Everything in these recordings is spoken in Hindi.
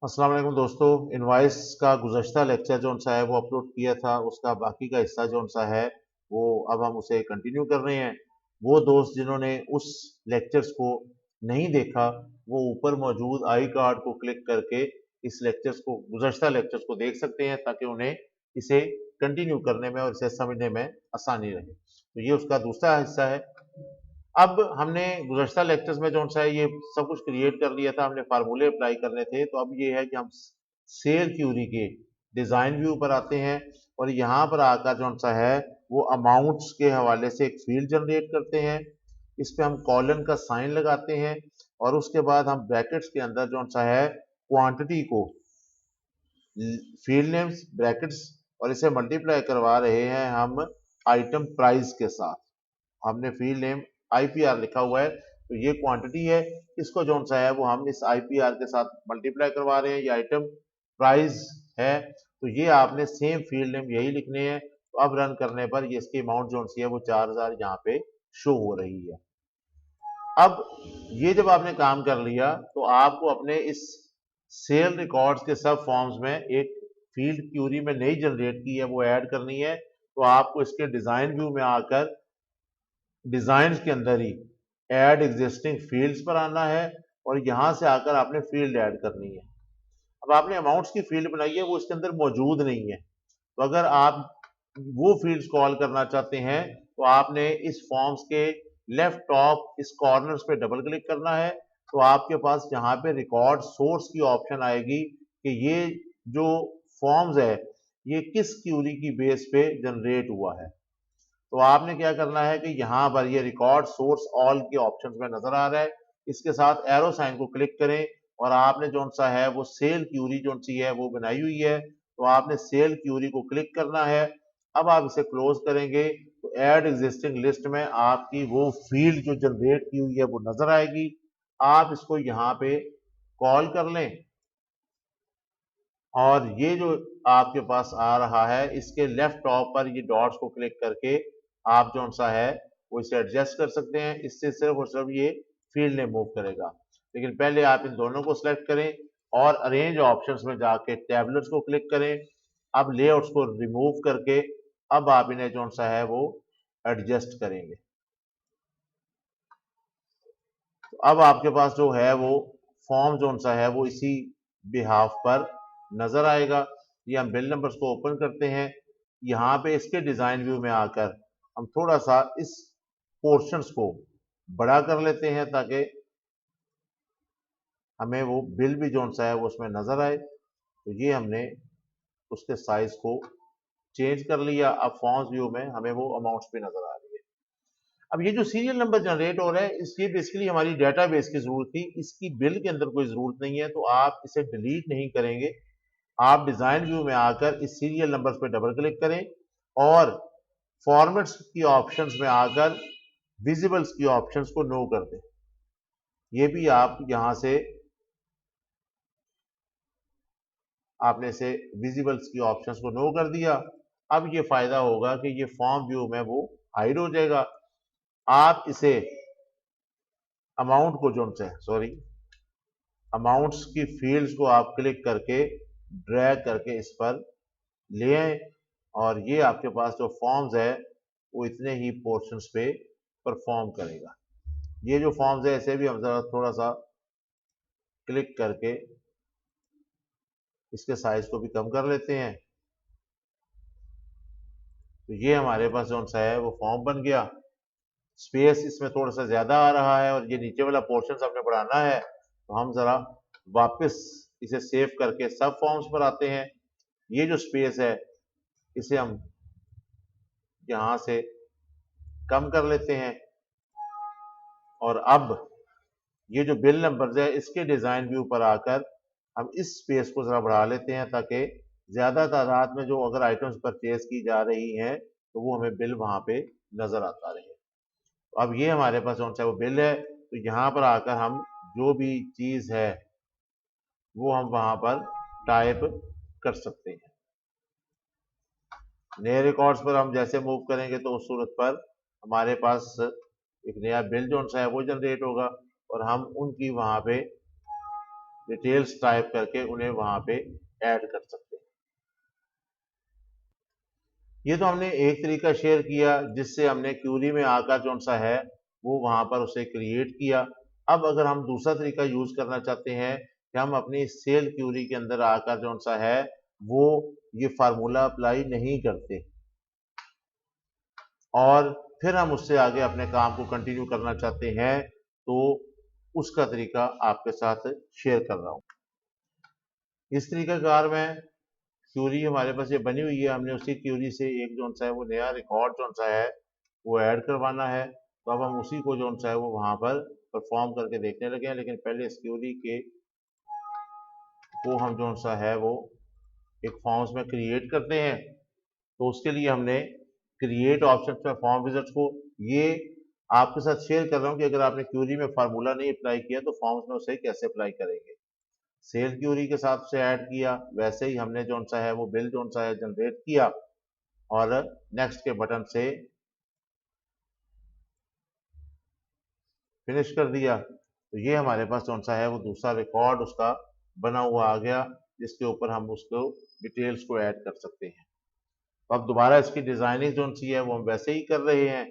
अस्सलाम वालेकुम दोस्तों। इनवाइस का गुज़श्ता लेक्चर जो सा है वो अपलोड किया था, उसका बाकी का हिस्सा जो सा है वो अब हम उसे कंटिन्यू कर रहे हैं। वो दोस्त जिन्होंने उस लेक्चर्स को नहीं देखा, वो ऊपर मौजूद आई कार्ड को क्लिक करके इस लेक्चर्स को, गुज़श्ता लेक्चर्स को देख सकते हैं, ताकि उन्हें इसे कंटिन्यू करने में और इसे समझने में आसानी रहे। तो ये उसका दूसरा हिस्सा है। अब हमने गुज़श्ता लेक्चर्स में जो सा है ये सब कुछ क्रिएट कर लिया था, हमने फार्मूले अप्लाई करने थे। तो अब ये है कि हम सेल क्यूरी के डिज़ाइन व्यू पर आते हैं और यहाँ पर आकर जो सा है वो अमाउंट्स के हवाले से एक फील्ड जनरेट करते हैं। इस पे हम कॉलन का साइन लगाते हैं और उसके बाद हम ब्रैकेट्स के अंदर जो सा है क्वांटिटी को फील्ड नेम्स ब्रैकेट्स और इसे मल्टीप्लाई करवा रहे हैं हम आइटम प्राइस के साथ। हमने फील्ड नेम आईपीआर लिखा हुआ है, तो ये क्वांटिटी है। इसको जो सा है वो हम इस आईपीआर के साथ मल्टीप्लाई करवा रहे हैं। ये आइटम प्राइस है, तो ये आपने सेम फील्ड नेम यही लिखने हैं। तो अब रन करने पर ये इसकी अमाउंट जो सी है वो 4000 यहाँ पे शो हो रही है। अब ये जब आपने काम कर लिया तो आपको अपने इस सेल रिकॉर्ड्स के सब फॉर्म्स में एक फील्ड क्यूरी में नई जनरेट की है, वो ऐड करनी है। तो आपको इसके डिजाइन व्यू में आकर डिजाइन के अंदर ही ऐड एग्जिस्टिंग फील्ड्स पर आना है और यहां से आकर आपने फील्ड ऐड करनी है। अब आपने अमाउंट्स की फील्ड बनाई है, वो इसके अंदर मौजूद नहीं है। तो अगर आप वो फील्ड्स कॉल करना चाहते हैं तो आपने इस फॉर्म्स के लेफ्ट टॉप इस कॉर्नर्स पे डबल क्लिक करना है। तो आपके पास यहाँ पे रिकॉर्ड सोर्स की ऑप्शन आएगी कि ये जो फॉर्म्स है ये किस क्यूरी की बेस पे जनरेट हुआ है। तो आपने क्या करना है कि यहाँ पर ये रिकॉर्ड सोर्स ऑल के ऑप्शंस में नजर आ रहा है, इसके साथ एरो साइन को क्लिक करें और आपने जो सा है वो सेल क्यूरी जो सी है वो बनाई हुई है। तो आपने सेल क्यूरी को क्लिक करना है। अब आप इसे क्लोज करेंगे तो ऐड एग्जिस्टिंग लिस्ट में आपकी वो फील्ड जो जनरेट की हुई है वो नजर आएगी। आप इसको यहाँ पे कॉल कर लें और ये जो आपके पास आ रहा है इसके लेफ्ट टॉप पर ये डॉट्स को क्लिक करके आप जो सा है वो इसे एडजस्ट कर सकते हैं। इससे सिर्फ और सिर्फ ये फील्ड ने मूव करेगा। लेकिन पहले आप इन दोनों को सिलेक्ट करें और अरेंज ऑप्शंस में जाके टैबलेट्स को क्लिक करें। अब लेआउट्स को रिमूव करके अब आप इन्हें जो सा है वो एडजस्ट करेंगे। तो अब आपके पास जो है वो फॉर्म जो सा है वो इसी बिहाफ पर नजर आएगा। ये हम बिल नंबर्स को ओपन करते हैं। यहाँ पे इसके डिजाइन व्यू में आकर हम थोड़ा सा इस पोर्शंस को बड़ा कर लेते हैं ताकि हमें वो बिल भी जो सा है वो उसमें नजर आए। तो ये हमने उसके साइज को चेंज कर लिया। अब फॉर्म्स व्यू में हमें वो अमाउंट्स भी नजर आ रही है। अब ये जो सीरियल नंबर जनरेट हो रहा है इसकी बेसिकली हमारी डेटाबेस की जरूरत थी, इसकी बिल के अंदर कोई जरूरत नहीं है। तो आप इसे डिलीट नहीं करेंगे। आप डिजाइन व्यू में आकर इस सीरियल नंबर्स पे डबल क्लिक करें और फॉर्मेट्स की ऑप्शंस में आकर विजिबल्स की ऑप्शंस को नो कर दें। ये भी आप यहां से आपने से विजिबल्स की ऑप्शंस को नो कर दिया। अब ये फायदा होगा कि ये फॉर्म व्यू में वो हाइड हो जाएगा। आप इसे अमाउंट को जो से सॉरी अमाउंट्स की फील्ड्स को आप क्लिक करके ड्रैग करके इस पर ले आए और ये आपके पास जो फॉर्म्स है वो इतने ही पोर्शंस पे परफॉर्म करेगा। ये जो फॉर्म्स है इसे भी हम जरा थोड़ा सा क्लिक करके इसके साइज को भी कम कर लेते हैं। तो ये हमारे पास जो सा है वो फॉर्म बन गया। स्पेस इसमें थोड़ा सा ज्यादा आ रहा है और ये नीचे वाला पोर्शन हमने बढ़ाना है। तो हम जरा वापस इसे सेव करके सब फॉर्म्स पर आते हैं। ये जो स्पेस है इसे हम यहां से कम कर लेते हैं और अब ये जो बिल नंबर है इसके डिजाइन व्यू पर आकर हम इस स्पेस को जरा बढ़ा लेते हैं ताकि ज्यादा तादाद में जो अगर आइटम्स परचेज की जा रही हैं तो वो हमें बिल वहां पे नजर आता रहे। तो अब ये हमारे पास कौन सा वो बिल है, तो यहाँ पर आकर हम जो भी चीज है वो हम वहां पर टाइप कर सकते हैं। नए रिकॉर्ड्स पर हम जैसे मूव करेंगे तो उस सूरत पर हमारे पास एक नया बिल जो सा है वो जनरेट होगा और हम उनकी वहां पे डिटेल्स टाइप करके उन्हें वहां पे ऐड कर सकते हैं। ये तो हमने एक तरीका शेयर किया जिससे हमने क्यूरी में आकर जो सा है वो वहां पर उसे क्रिएट किया। अब अगर हम दूसरा तरीका यूज करना चाहते हैं कि हम अपनी सेल क्यूरी के अंदर आकर जो सा है वो ये फार्मूला अप्लाई नहीं करते और फिर हम उससे आगे अपने काम को कंटिन्यू करना चाहते हैं, तो उसका तरीका आपके साथ शेयर कर रहा हूं। इस तरीका कार में क्यूरी हमारे पास ये बनी हुई है, हमने उसी क्यूरी से एक जो सा है वो नया रिकॉर्ड जो सा है वो ऐड करवाना है। तो अब हम उसी को जो सा है वो वहां पर परफॉर्म करके देखने लगे हैं, लेकिन पहले इस क्यूरी के को हम जो सा है वो एक फॉर्म्स में क्रिएट करते हैं। तो उसके लिए हमने क्रिएट ऑप्शन में फॉर्म विजिट्स को ये आपके साथ शेयर कर रहा हूँ कि अगर आपने क्यूरी में फार्मूला नहीं अप्लाई किया तो फॉर्म्स में उसे कैसे अप्लाई करेंगे। सेल क्यूरी के साथ से ऐड किया, वैसे ही हमने जो सा है वो बिल जो सा है जनरेट किया और नेक्स्ट के बटन से फिनिश कर दिया। तो ये हमारे पास जो सा है वो दूसरा रिकॉर्ड उसका बना हुआ आ गया जिसके ऊपर हम उसको डिटेल्स को ऐड कर सकते हैं। तो अब दोबारा इसकी डिजाइनिंग जो सी है वो हम वैसे ही कर रहे हैं।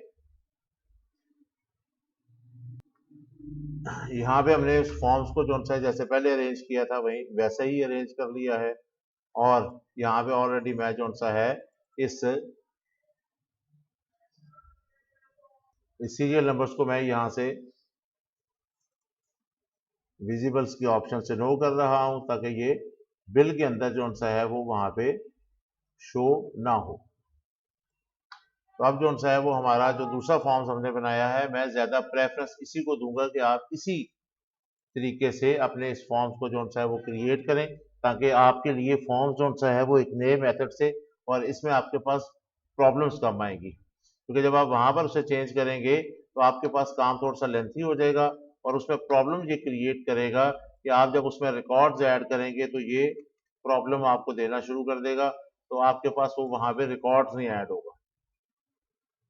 यहाँ पे हमने इस फॉर्म्स को जो सा जैसे पहले अरेंज किया था वही वैसे ही अरेंज कर लिया है और यहाँ पे ऑलरेडी मैं जो सा है इस सीरियल नंबर्स को मैं यहाँ से विजिबल्स की ऑप्शन से नो कर रहा हूं ताकि ये बिल के अंदर जो सा है वो वहां पे शो ना हो। तो अब जो सा है वो हमारा जो दूसरा फॉर्म्स हमने बनाया है, मैं ज्यादा प्रेफरेंस इसी को दूंगा कि आप इसी तरीके से अपने इस फॉर्म्स को जो सा है वो क्रिएट करें ताकि आपके लिए फॉर्म्स जो सा है वो एक नए मेथड से और इसमें आपके पास प्रॉब्लम्स कम आएंगी, क्योंकि जब आप वहां पर उसे चेंज करेंगे तो आपके पास काम थोड़ा सा लेंथी हो जाएगा और उसमें प्रॉब्लम ये क्रिएट करेगा कि आप जब उसमें रिकॉर्ड्स ऐड करेंगे तो ये प्रॉब्लम आपको देना शुरू कर देगा, तो आपके पास वो वहां पे रिकॉर्ड्स नहीं ऐड होगा।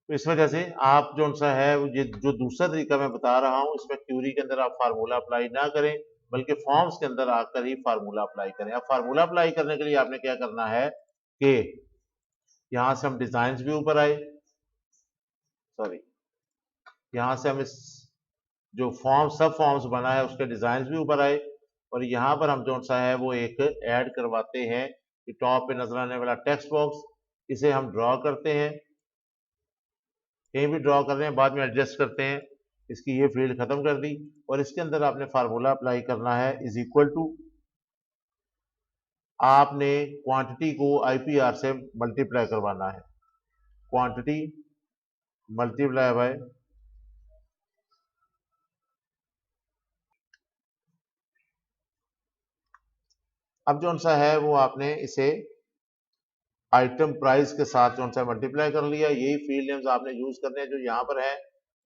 तो इस वजह से आप जो सा है ये जो दूसरा तरीका मैं बता रहा हूँ इसमें क्यूरी के अंदर आप फार्मूला अप्लाई ना करें बल्कि फॉर्म्स के अंदर आकर ही फार्मूला अप्लाई करें। अब फार्मूला अप्लाई करने के लिए आपने क्या करना है कि यहां से हम डिजाइन भी ऊपर आए, सॉरी, यहां से हम इस जो फॉर्म सब फॉर्म्स बना है उसके डिजाइन भी ऊपर आए और यहाँ पर हम जो सा है वो एक ऐड करवाते हैं कि टॉप पे नजर आने वाला टेक्स्ट बॉक्स, इसे हम ड्रॉ करते हैं, कहीं भी ड्रॉ कर रहे हैं बाद में एडजस्ट करते हैं। इसकी ये फील्ड खत्म कर दी और इसके अंदर आपने फार्मूला अप्लाई करना है इज इक्वल टू, आपने क्वांटिटी को आईपीआर से मल्टीप्लाई करवाना है, क्वांटिटी मल्टीप्लाई बाय अब जो सा है वो आपने इसे आइटम प्राइस के साथ जो सा मल्टीप्लाई कर लिया। यही फील्ड नेम्स आपने यूज करने हैं जो यहाँ पर है।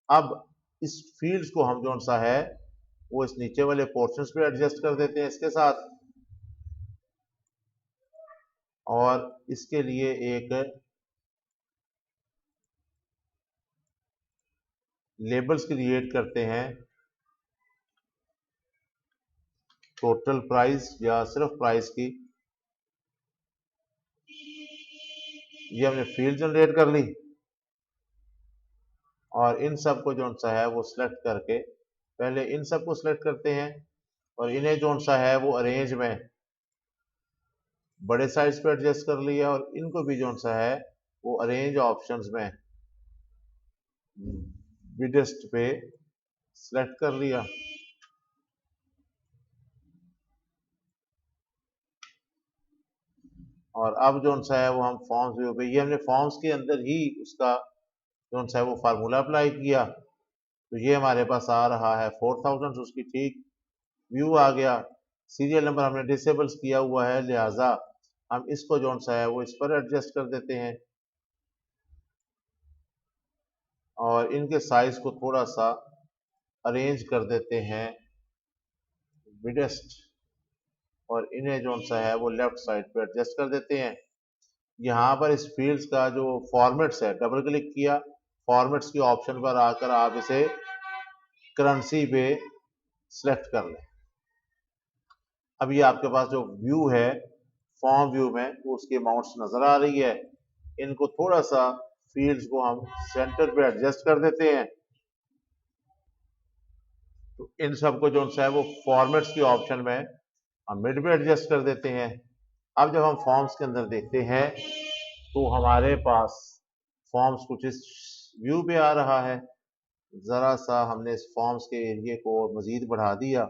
अब इस फील्ड्स को हम जो सा है वो इस नीचे वाले पोर्शंस पे एडजस्ट कर देते हैं इसके साथ और इसके लिए एक लेबल्स क्रिएट करते हैं, टोटल प्राइस या सिर्फ प्राइस की। ये हमने फील्ड जनरेट कर ली और इन सब को जो सा है वो सिलेक्ट करके पहले इन सब को सिलेक्ट करते हैं और इन्हें जो सा है वो अरेंज में बड़े साइज पे एडजस्ट कर लिया और इनको भी जो सा है वो अरेंज ऑप्शंस में बिगेस्ट पे सिलेक्ट कर लिया। और अब जो सा है वो हम फॉर्म्स व्यू पे, ये हमने फॉर्म्स के अंदर ही उसका जो सा है वो फार्मूला अप्लाई किया तो ये हमारे पास आ रहा है 4000, उसकी ठीक व्यू आ गया। सीरियल नंबर हमने डिसेबल्स किया हुआ है लिहाजा हम इसको जो सा है वो इस पर एडजस्ट कर देते हैं और इनके साइज को थोड़ा सा अरेंज कर देते हैं बिगेस्ट और इन्हें जो सा है वो लेफ्ट साइड पे एडजस्ट कर देते हैं। यहाँ पर इस फील्ड्स का जो फॉर्मेट्स है डबल क्लिक किया, फॉर्मेट्स की ऑप्शन पर आकर आप इसे करेंसी पे सिलेक्ट कर लें। अब ये आपके पास जो व्यू है फॉर्म व्यू में वो उसकी अमाउंट्स नजर आ रही है। इनको थोड़ा सा फील्ड्स को हम सेंटर पे एडजस्ट कर देते हैं, तो इन सबको जो सा है वो फॉर्मेट्स की ऑप्शन में हम मिड पे एडजस्ट कर देते हैं। अब जब हम फॉर्म्स के अंदर देखते हैं तो हमारे पास फॉर्म्स कुछ इस व्यू पे आ रहा है। ज़रा सा हमने इस फॉर्म्स के एरिए को मज़ीद बढ़ा दिया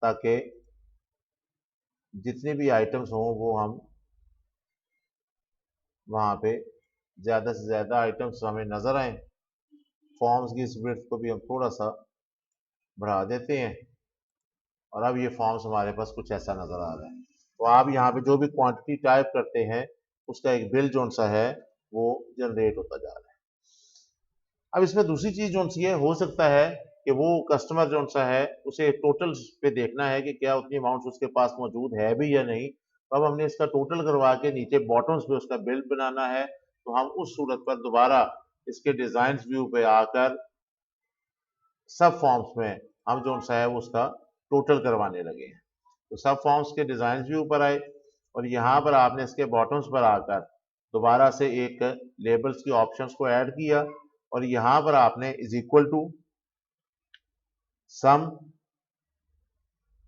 ताकि जितने भी आइटम्स हों वो हम वहाँ पे ज़्यादा से ज़्यादा आइटम्स हमें नज़र आए। फॉर्म्स की इस विड्थ को भी हम थोड़ा सा बढ़ा देते हैं और अब ये फॉर्म्स हमारे पास कुछ ऐसा नज़र आ रहा है। तो आप यहाँ पे जो भी क्वांटिटी टाइप करते हैं उसका एक बिल जो सा है वो जनरेट होता जा रहा है। अब इसमें दूसरी चीज़ जो सी है, हो सकता है कि वो कस्टमर जो सा है उसे टोटल पे देखना है कि क्या उतनी अमाउंट उसके पास मौजूद है भी या नहीं। तो अब हमने इसका टोटल करवा के नीचे बॉटम्स पे उसका बिल बनाना है। तो हम उस सूरत पर दोबारा इसके डिजाइन व्यू पे आकर सब फॉर्म्स में हम जो सा है वो उसका टोटल करवाने लगे हैं। तो सब फॉर्म्स के डिजाइन व्यू पर आए और यहाँ पर आपने इसके बॉटम्स पर आकर दोबारा से एक लेबल्स की ऑप्शंस को ऐड किया और यहाँ पर आपने इज इक्वल टू सम,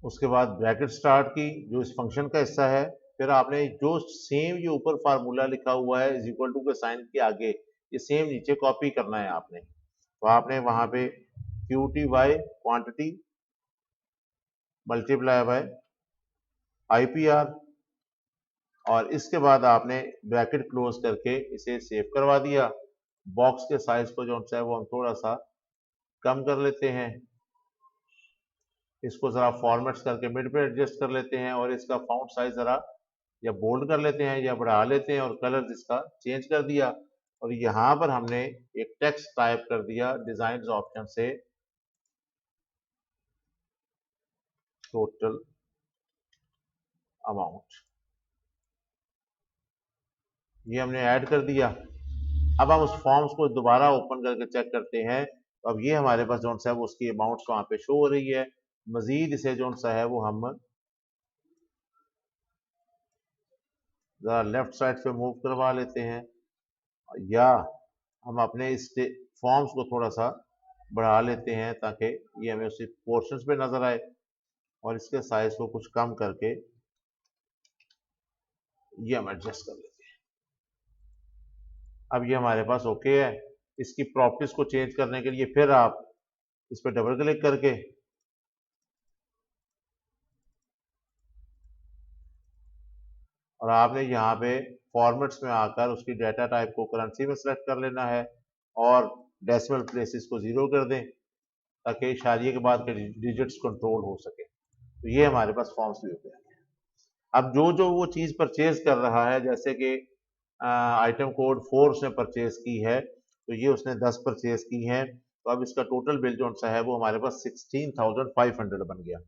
उसके बाद ब्रैकेट स्टार्ट की जो इस फंक्शन का हिस्सा है। फिर आपने जो सेम ये ऊपर फार्मूला लिखा हुआ है इज इक्वल टू के साइन के आगे, ये सेम नीचे कॉपी करना है आपने। तो आपने वहां पे Q T Y quantity multiply by IPR और इसके बाद आपने ब्रैकेट क्लोज करके इसे सेव करवा दिया। बॉक्स के साइज को जो है वो हम थोड़ा सा कम कर लेते हैं, इसको ज़रा फॉर्मेट्स करके मिड पे एडजस्ट कर लेते हैं और इसका फाउंट साइज ज़रा या बोल्ड कर लेते हैं या बढ़ा लेते हैं और कलर इसका चेंज कर दिया। और यहाँ पर हमने एक टेक्स्ट टाइप कर दिया डिजाइन ऑप्शन से टोटल अमाउंट, ये हमने ऐड कर दिया। अब हम उस फॉर्म्स को दोबारा ओपन करके चेक करते हैं तो अब ये हमारे पास जो सा है वो उसकी अमाउंट्स वहाँ पे शो हो रही है। मजीद इसे जो सा है वो हम ज़रा लेफ्ट साइड पे मूव करवा लेते हैं या हम अपने इस फॉर्म्स को थोड़ा सा बढ़ा लेते हैं ताकि ये हमें उसी पोर्शंस पे नज़र आए और इसके साइज को कुछ कम करके ये हम एडजस्ट कर लेते हैं। अब ये हमारे पास ओके है। इसकी प्रॉपर्टीज को चेंज करने के लिए फिर आप इस पर डबल क्लिक करके और आपने यहाँ पे फॉर्मेट्स में आकर उसकी डाटा टाइप को करेंसी में सेलेक्ट कर लेना है और डेसिमल प्लेसेस को जीरो कर दें ताकि इशारिये के बाद के डिजिट्स कंट्रोल हो सके। तो ये हमारे पास फॉर्म्स भी होते हैं। अब जो जो वो चीज़ परचेज कर रहा है, जैसे कि आइटम कोड 4 उसने परचेज की है तो ये उसने 10 परचेज की हैं, तो अब इसका टोटल बिल जो सा है वो हमारे पास 16,500 बन गया।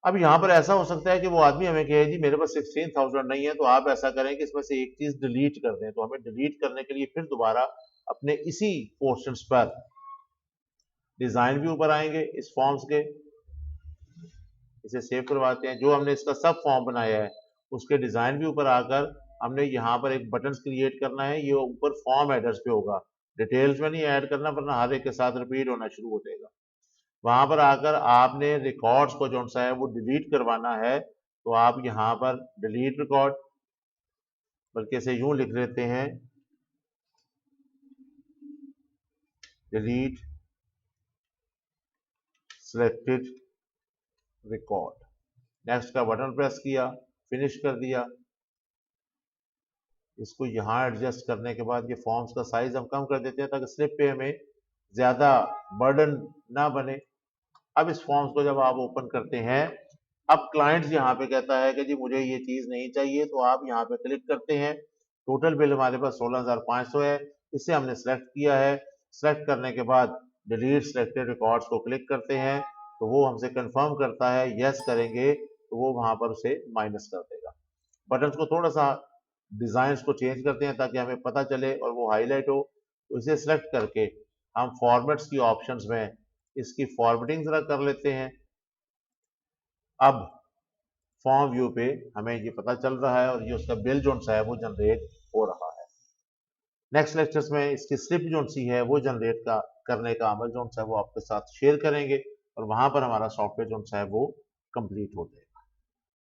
अब यहाँ पर ऐसा हो सकता है कि वो आदमी हमें कहे जी मेरे पास 16,000 नहीं है, तो आप ऐसा करें कि इसमें से एक चीज डिलीट कर दें। तो हमें डिलीट करने के लिए फिर दोबारा अपने इसी पोर्शंस पर डिजाइन व्यू पर आएंगे इस फॉर्म्स के, इसे सेव करवाते हैं। जो हमने इसका सब फॉर्म बनाया है उसके डिजाइन व्यू पर आकर हमने यहाँ पर एक बटन क्रिएट करना है, ये ऊपर फॉर्म एड्रेस पे होगा, डिटेल्स में नहीं ऐड करना वरना हर एक के साथ रिपीट होना शुरू हो जाएगा। वहां पर आकर आपने रिकॉर्ड्स को जो सा है वो डिलीट करवाना है, तो आप यहाँ पर डिलीट रिकॉर्ड, बल्कि इसे यूं लिख लेते हैं डिलीट सिलेक्टेड रिकॉर्ड, नेक्स्ट का बटन प्रेस किया, फिनिश कर दिया। इसको यहाँ एडजस्ट करने के बाद ये फॉर्म्स का साइज हम कम कर देते हैं ताकि स्लिप पे हमें ज्यादा बर्डन ना बने। अब इस फॉर्म्स को जब आप ओपन करते हैं, अब क्लाइंट्स यहाँ पे कहता है कि जी मुझे ये चीज नहीं चाहिए, तो आप यहाँ पे क्लिक करते हैं। टोटल बिल हमारे पास 16,500 है, इसे हमने सेलेक्ट किया है। सेलेक्ट करने के बाद डिलीट सिलेक्टेड रिकॉर्ड्स को क्लिक करते हैं तो वो हमसे कंफर्म करता है, यस करेंगे तो वो वहां पर उसे माइनस कर देगा। बटन को थोड़ा सा डिजाइन को चेंज करते हैं ताकि हमें पता चले और वो हाईलाइट हो। तो इसे सेलेक्ट करके हम फॉर्मेट्स की ऑप्शंस में इसकी फॉर्मेटिंग जरा कर लेते हैं। अब फॉर्म व्यू पे हमें ये पता चल रहा है और ये उसका बिल जो सा है वो जनरेट हो रहा है। नेक्स्ट लेक्चर्स में इसकी स्लिप जो सी है वो जनरेट करने का अमल जो सा है वो आपके साथ शेयर करेंगे और वहां पर हमारा सॉफ्टवेयर जो सा है वो कंप्लीट हो जाएगा।